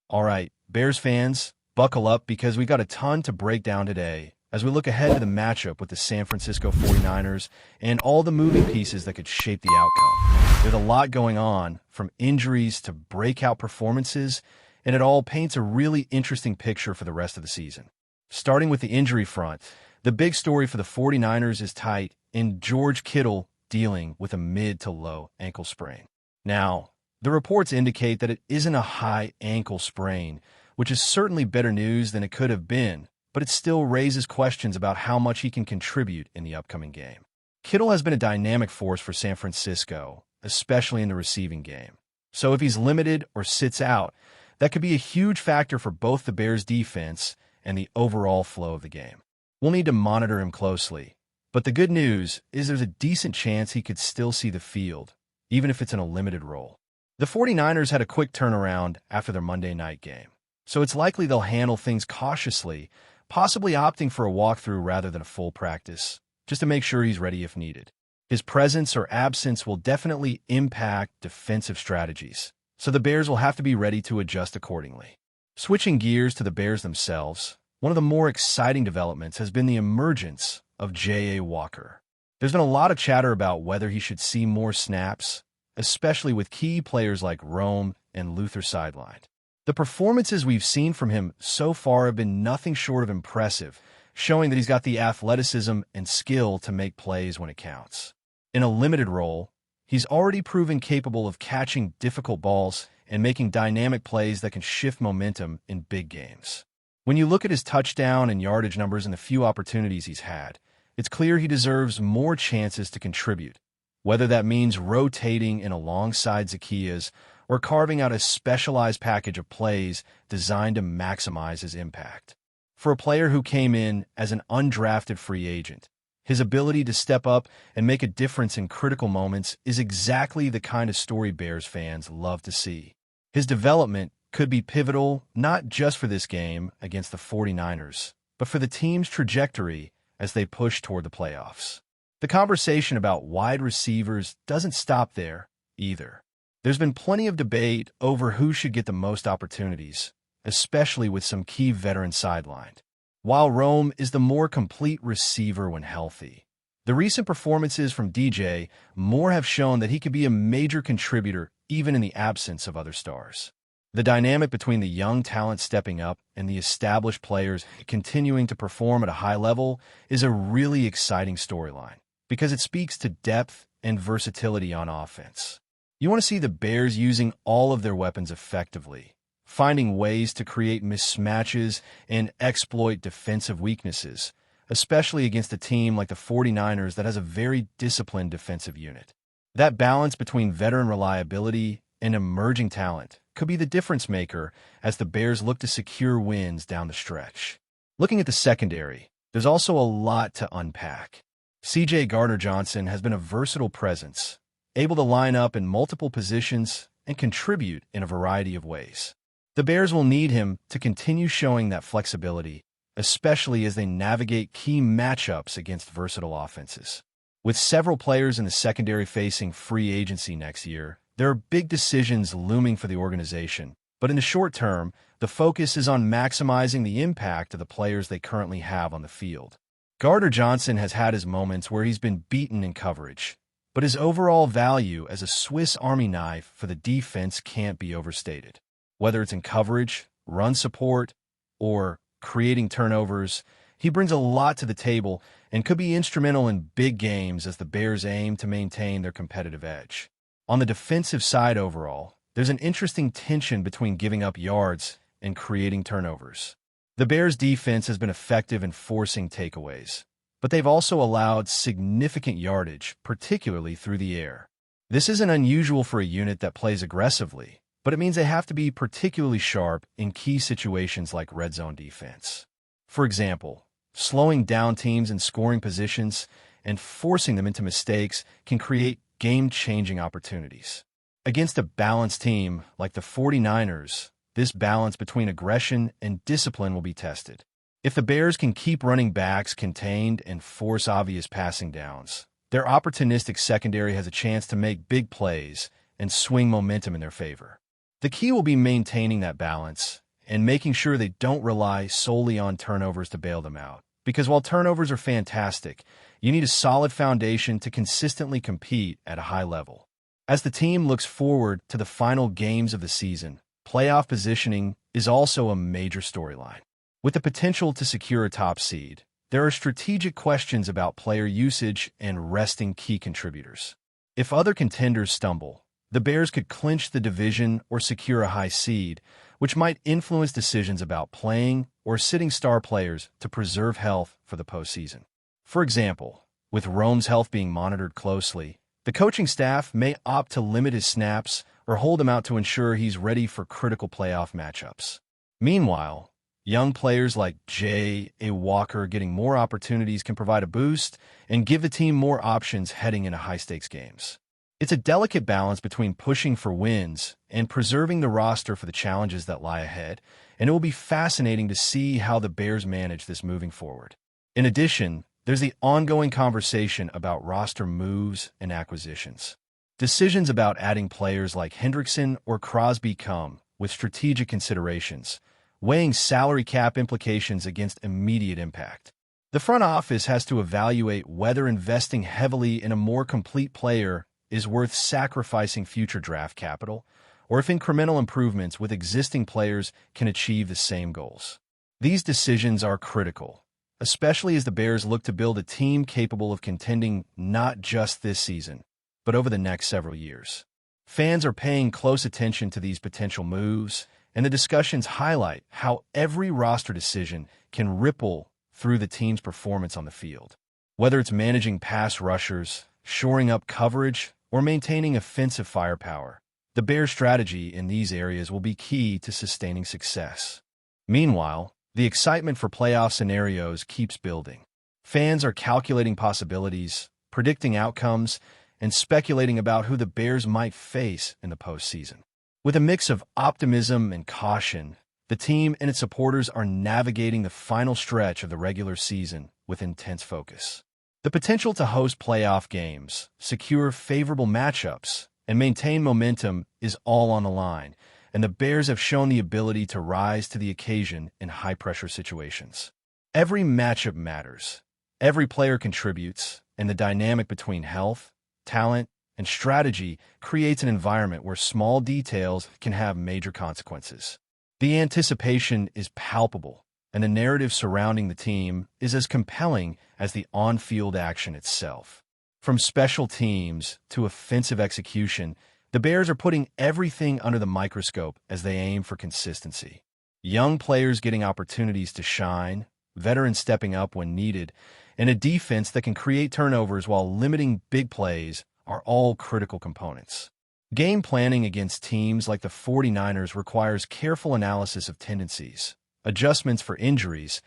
All right, Bears fans, buckle up because we got a ton to break down today as we look ahead to the matchup with the San Francisco 49ers and all the moving pieces that could shape the outcome. There's a lot going on, from injuries to breakout performances, and it all paints a really interesting picture for the rest of the season. Starting with the injury front, the big story for the 49ers is tight in George Kittle dealing with a mid to low ankle sprain. Now, the reports indicate that it isn't a high ankle sprain, which is certainly better news than it could have been, but it still raises questions about how much he can contribute in the upcoming game. Kittle has been a dynamic force for San Francisco, especially in the receiving game. So if he's limited or sits out, that could be a huge factor for both the Bears' defense and the overall flow of the game. We'll need to monitor him closely, but the good news is there's a decent chance he could still see the field, even if it's in a limited role. The 49ers had a quick turnaround after their Monday night game, so it's likely they'll handle things cautiously, possibly opting for a walkthrough rather than a full practice, just to make sure he's ready if needed. His presence or absence will definitely impact defensive strategies, so the Bears will have to be ready to adjust accordingly. Switching gears to the Bears themselves, one of the more exciting developments has been the emergence of J.A. Walker. There's been a lot of chatter about whether he should see more snaps, especially with key players like Rome and Luther sidelined. The performances we've seen from him so far have been nothing short of impressive, showing that he's got the athleticism and skill to make plays when it counts. In a limited role, he's already proven capable of catching difficult balls and making dynamic plays that can shift momentum in big games. When you look at his touchdown and yardage numbers and the few opportunities he's had, it's clear he deserves more chances to contribute, whether that means rotating in alongside Zacchaeus or carving out a specialized package of plays designed to maximize his impact. For a player who came in as an undrafted free agent, his ability to step up and make a difference in critical moments is exactly the kind of story Bears fans love to see. His development could be pivotal not just for this game against the 49ers, but for the team's trajectory as they push toward the playoffs. The conversation about wide receivers doesn't stop there, either. There's been plenty of debate over who should get the most opportunities, especially with some key veterans sidelined. While Rome is the more complete receiver when healthy, the recent performances from DJ Moore have shown that he could be a major contributor even in the absence of other stars. The dynamic between the young talent stepping up and the established players continuing to perform at a high level is a really exciting storyline, because it speaks to depth and versatility on offense. You want to see the Bears using all of their weapons effectively, finding ways to create mismatches and exploit defensive weaknesses, especially against a team like the 49ers that has a very disciplined defensive unit. That balance between veteran reliability and emerging talent could be the difference maker as the Bears look to secure wins down the stretch. Looking at the secondary, there's also a lot to unpack. C.J. Gardner-Johnson has been a versatile presence, able to line up in multiple positions and contribute in a variety of ways. The Bears will need him to continue showing that flexibility, especially as they navigate key matchups against versatile offenses. With several players in the secondary facing free agency next year, there are big decisions looming for the organization, but in the short term, the focus is on maximizing the impact of the players they currently have on the field. Gardner-Johnson has had his moments where he's been beaten in coverage, but his overall value as a Swiss Army knife for the defense can't be overstated. Whether it's in coverage, run support, or creating turnovers, he brings a lot to the table and could be instrumental in big games as the Bears aim to maintain their competitive edge. On the defensive side overall, there's an interesting tension between giving up yards and creating turnovers. The Bears' defense has been effective in forcing takeaways, but they've also allowed significant yardage, particularly through the air. This isn't unusual for a unit that plays aggressively, but it means they have to be particularly sharp in key situations like red zone defense. For example, slowing down teams in scoring positions and forcing them into mistakes can create game-changing opportunities. Against a balanced team like the 49ers, this balance between aggression and discipline will be tested. If the Bears can keep running backs contained and force obvious passing downs, their opportunistic secondary has a chance to make big plays and swing momentum in their favor. The key will be maintaining that balance and making sure they don't rely solely on turnovers to bail them out. Because while turnovers are fantastic, you need a solid foundation to consistently compete at a high level. As the team looks forward to the final games of the season, playoff positioning is also a major storyline. With the potential to secure a top seed, there are strategic questions about player usage and resting key contributors. If other contenders stumble, the Bears could clinch the division or secure a high seed, which might influence decisions about playing or sitting star players to preserve health for the postseason. For example, with Rome's health being monitored closely, the coaching staff may opt to limit his snaps or hold him out to ensure he's ready for critical playoff matchups. Meanwhile, young players like DAK Walker getting more opportunities can provide a boost and give the team more options heading into high-stakes games. It's a delicate balance between pushing for wins and preserving the roster for the challenges that lie ahead, and it will be fascinating to see how the Bears manage this moving forward. In addition, there's the ongoing conversation about roster moves and acquisitions. Decisions about adding players like Hendrickson or Crosby come with strategic considerations, weighing salary cap implications against immediate impact. The front office has to evaluate whether investing heavily in a more complete player is worth sacrificing future draft capital, or if incremental improvements with existing players can achieve the same goals. These decisions are critical, especially as the Bears look to build a team capable of contending not just this season, but over the next several years. Fans are paying close attention to these potential moves, and the discussions highlight how every roster decision can ripple through the team's performance on the field. Whether it's managing pass rushers, shoring up coverage, or maintaining offensive firepower, the Bears' strategy in these areas will be key to sustaining success. Meanwhile, the excitement for playoff scenarios keeps building. Fans are calculating possibilities, predicting outcomes, and speculating about who the Bears might face in the postseason. With a mix of optimism and caution, the team and its supporters are navigating the final stretch of the regular season with intense focus. The potential to host playoff games, secure favorable matchups, and maintain momentum is all on the line, and the Bears have shown the ability to rise to the occasion in high-pressure situations. Every matchup matters, every player contributes, and the dynamic between health, talent, and strategy creates an environment where small details can have major consequences. The anticipation is palpable, and the narrative surrounding the team is as compelling as the on-field action itself. From special teams to offensive execution, the Bears are putting everything under the microscope as they aim for consistency. Young players getting opportunities to shine, veterans stepping up when needed, and a defense that can create turnovers while limiting big plays are all critical components. Game planning against teams like the 49ers requires careful analysis of tendencies, adjustments for injuries,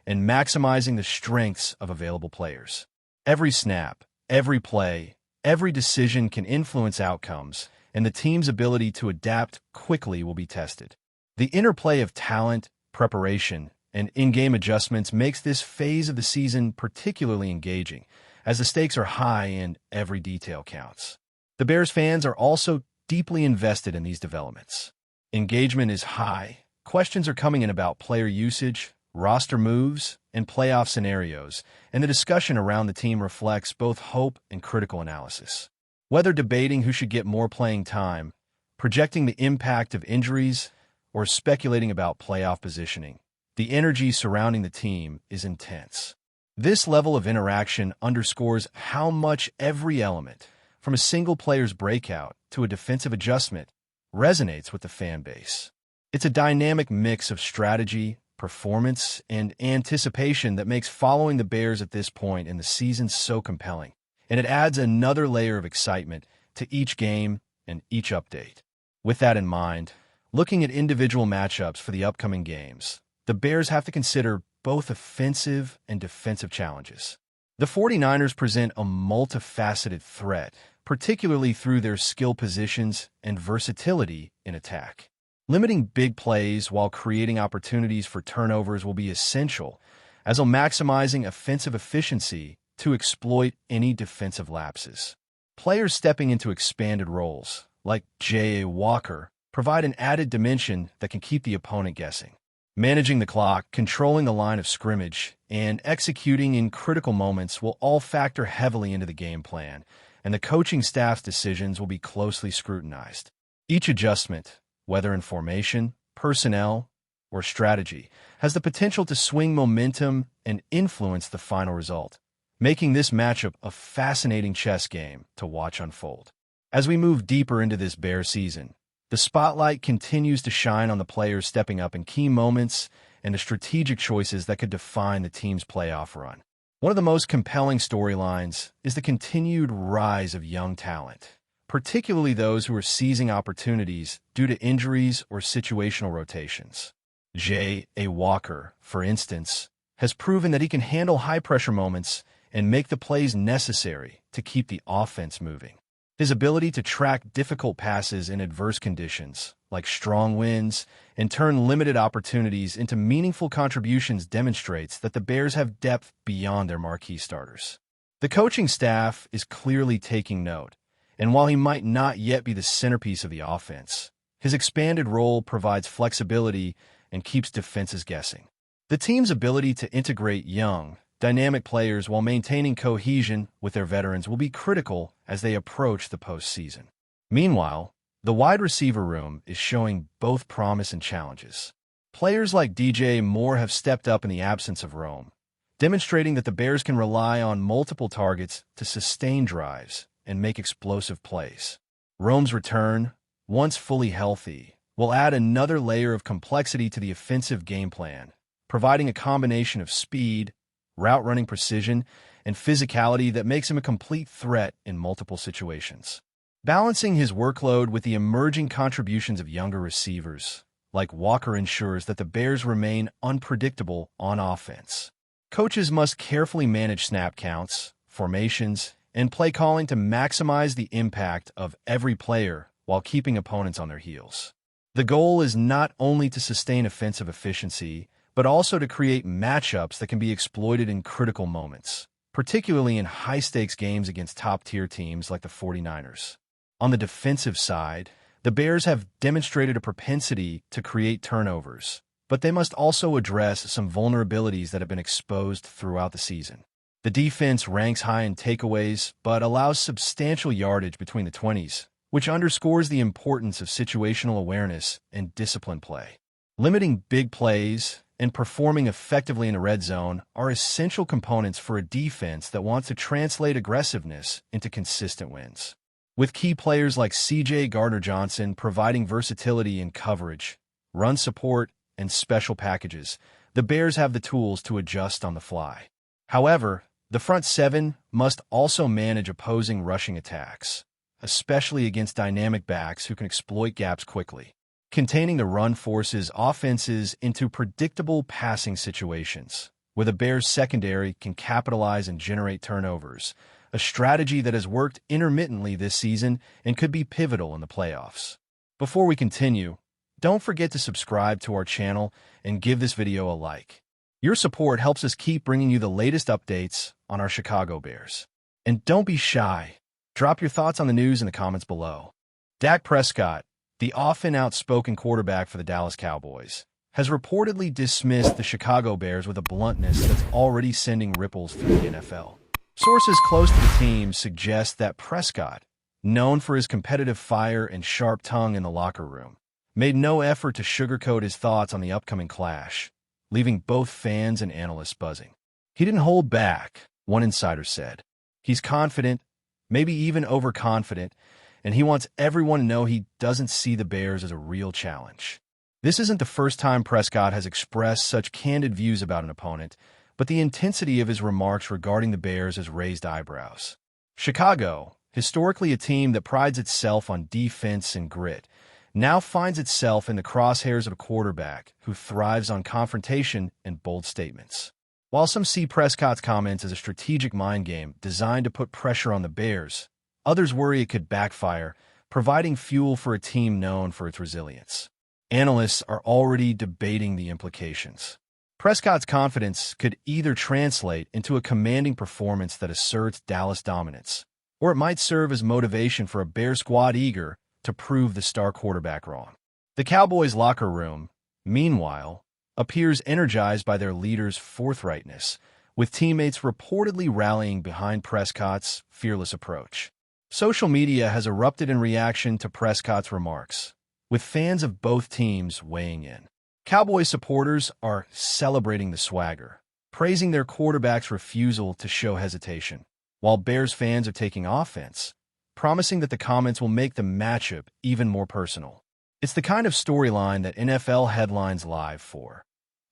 and maximizing the strengths of available players. Every snap, every play, every decision can influence outcomes, and the team's ability to adapt quickly will be tested. The interplay of talent, preparation, and in-game adjustments makes this phase of the season particularly engaging, as the stakes are high and every detail counts. The Bears fans are also deeply invested in these developments. Engagement is high. Questions are coming in about player usage, roster moves, and playoff scenarios, and the discussion around the team reflects both hope and critical analysis. Whether debating who should get more playing time, projecting the impact of injuries, or speculating about playoff positioning, the energy surrounding the team is intense. This level of interaction underscores how much every element, from a single player's breakout to a defensive adjustment, resonates with the fan base. It's a dynamic mix of strategy, performance, and anticipation that makes following the Bears at this point in the season so compelling, and it adds another layer of excitement to each game and each update. With that in mind, looking at individual matchups for the upcoming games, the Bears have to consider both offensive and defensive challenges. The 49ers present a multifaceted threat, particularly through their skill positions and versatility in attack. Limiting big plays while creating opportunities for turnovers will be essential, as well maximizing offensive efficiency to exploit any defensive lapses. Players stepping into expanded roles, like DAK Walker, provide an added dimension that can keep the opponent guessing. Managing the clock, controlling the line of scrimmage, and executing in critical moments will all factor heavily into the game plan, and the coaching staff's decisions will be closely scrutinized. Each adjustment, whether in formation, personnel, or strategy, has the potential to swing momentum and influence the final result, making this matchup a fascinating chess game to watch unfold. As we move deeper into this Bear season, the spotlight continues to shine on the players stepping up in key moments and the strategic choices that could define the team's playoff run. One of the most compelling storylines is the continued rise of young talent, particularly those who are seizing opportunities due to injuries or situational rotations. J.A. Walker, for instance, has proven that he can handle high-pressure moments and make the plays necessary to keep the offense moving. His ability to track difficult passes in adverse conditions, like strong winds, and turn limited opportunities into meaningful contributions demonstrates that the Bears have depth beyond their marquee starters. The coaching staff is clearly taking note, and while he might not yet be the centerpiece of the offense, his expanded role provides flexibility and keeps defenses guessing. The team's ability to integrate young, dynamic players while maintaining cohesion with their veterans will be critical as they approach the postseason. Meanwhile, the wide receiver room is showing both promise and challenges. Players like DJ Moore have stepped up in the absence of Rome, demonstrating that the Bears can rely on multiple targets to sustain drives and make explosive plays. Rome's return, once fully healthy, will add another layer of complexity to the offensive game plan, providing a combination of speed, route running precision, and physicality that makes him a complete threat in multiple situations. Balancing his workload with the emerging contributions of younger receivers, like Walker, ensures that the Bears remain unpredictable on offense. Coaches must carefully manage snap counts, formations, and play calling to maximize the impact of every player while keeping opponents on their heels. The goal is not only to sustain offensive efficiency, but also to create matchups that can be exploited in critical moments, particularly in high-stakes games against top-tier teams like the 49ers. On the defensive side, the Bears have demonstrated a propensity to create turnovers, but they must also address some vulnerabilities that have been exposed throughout the season. The defense ranks high in takeaways, but allows substantial yardage between the 20s, which underscores the importance of situational awareness and disciplined play. Limiting big plays and performing effectively in the red zone are essential components for a defense that wants to translate aggressiveness into consistent wins. With key players like C.J. Gardner-Johnson providing versatility in coverage, run support, and special packages, the Bears have the tools to adjust on the fly. However, the front seven must also manage opposing rushing attacks, especially against dynamic backs who can exploit gaps quickly. Containing the run forces offenses into predictable passing situations, where the Bears' secondary can capitalize and generate turnovers, a strategy that has worked intermittently this season and could be pivotal in the playoffs. Before we continue, don't forget to subscribe to our channel and give this video a like. Your support helps us keep bringing you the latest updates on our Chicago Bears. And don't be shy. Drop your thoughts on the news in the comments below. Dak Prescott, the often outspoken quarterback for the Dallas Cowboys, has reportedly dismissed the Chicago Bears with a bluntness that's already sending ripples through the NFL. Sources close to the team suggest that Prescott, known for his competitive fire and sharp tongue in the locker room, made no effort to sugarcoat his thoughts on the upcoming clash, leaving both fans and analysts buzzing. He didn't hold back, one insider said. He's confident, maybe even overconfident, and he wants everyone to know he doesn't see the Bears as a real challenge. This isn't the first time Prescott has expressed such candid views about an opponent, but the intensity of his remarks regarding the Bears has raised eyebrows. Chicago, historically a team that prides itself on defense and grit, now finds itself in the crosshairs of a quarterback who thrives on confrontation and bold statements. While some see Prescott's comments as a strategic mind game designed to put pressure on the Bears, others worry it could backfire, providing fuel for a team known for its resilience. Analysts are already debating the implications. Prescott's confidence could either translate into a commanding performance that asserts Dallas dominance, or it might serve as motivation for a Bear squad eager to prove the star quarterback wrong. The Cowboys' locker room, meanwhile, appears energized by their leader's forthrightness, with teammates reportedly rallying behind Prescott's fearless approach. Social media has erupted in reaction to Prescott's remarks, with fans of both teams weighing in. Cowboys supporters are celebrating the swagger, praising their quarterback's refusal to show hesitation, while Bears fans are taking offense, promising that the comments will make the matchup even more personal. It's the kind of storyline that NFL headlines live for.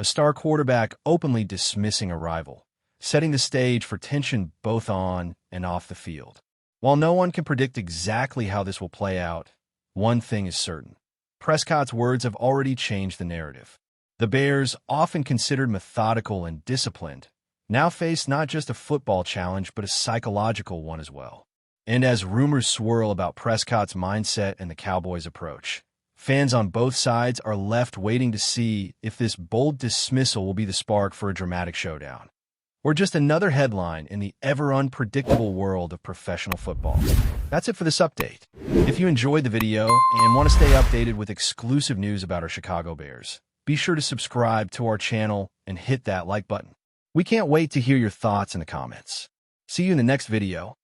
A star quarterback openly dismissing a rival, setting the stage for tension both on and off the field. While no one can predict exactly how this will play out, one thing is certain. Prescott's words have already changed the narrative. The Bears, often considered methodical and disciplined, now face not just a football challenge but a psychological one as well. And as rumors swirl about Prescott's mindset and the Cowboys' approach, fans on both sides are left waiting to see if this bold dismissal will be the spark for a dramatic showdown, or just another headline in the ever-unpredictable world of professional football. That's it for this update. If you enjoyed the video and want to stay updated with exclusive news about our Chicago Bears, be sure to subscribe to our channel and hit that like button. We can't wait to hear your thoughts in the comments. See you in the next video.